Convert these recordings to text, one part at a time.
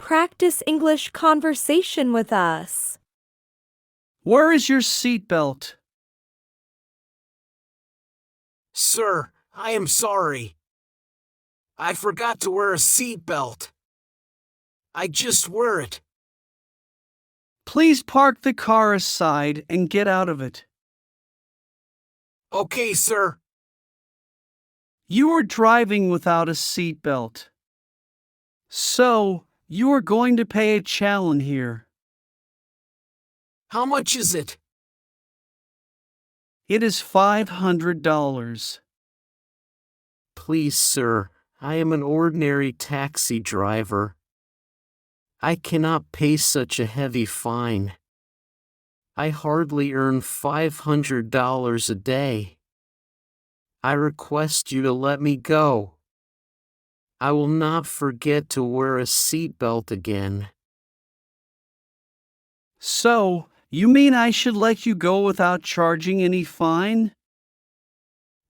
practice English conversation with us. Where is your seatbelt? Sir, I am sorry. I forgot to wear a seatbelt. I just wear it. Please park the car aside and get out of it. Okay, sir. You are driving without a seatbelt. So, you are going to pay a challan here. How much is it? It is $500. Please, sir, I am an ordinary taxi driver. I cannot pay such a heavy fine. I hardly earn $500 a day. I request you to let me go. I will not forget to wear a seatbelt again. So, you mean I should let you go without charging any fine?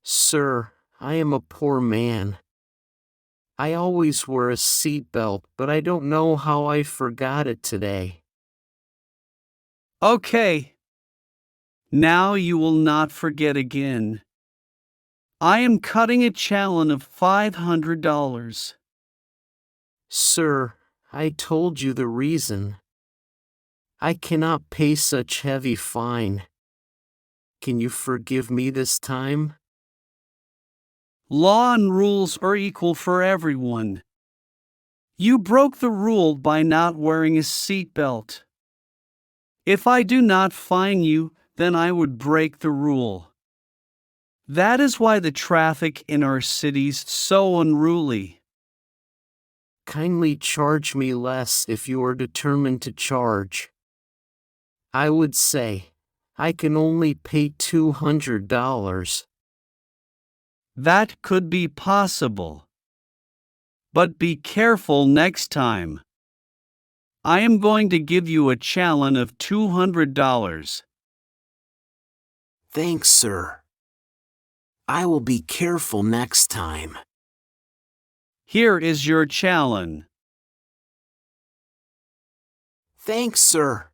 Sir, I am a poor man. I always wear a seatbelt, but I don't know how I forgot it today. Okay. Now you will not forget again. I am cutting a challan of $500. Sir, I told you the reason. I cannot pay such heavy fine. Can you forgive me this time? Law and rules are equal for everyone. You broke the rule by not wearing a seatbelt. If I do not fine you, then I would break the rule. That is why the traffic in our city's so unruly. Kindly charge me less if you are determined to charge. I would say, I can only pay $200. That could be possible. But be careful next time. I am going to give you a challan of $200. Thanks, sir. I will be careful next time. Here is your challan. Thanks, sir.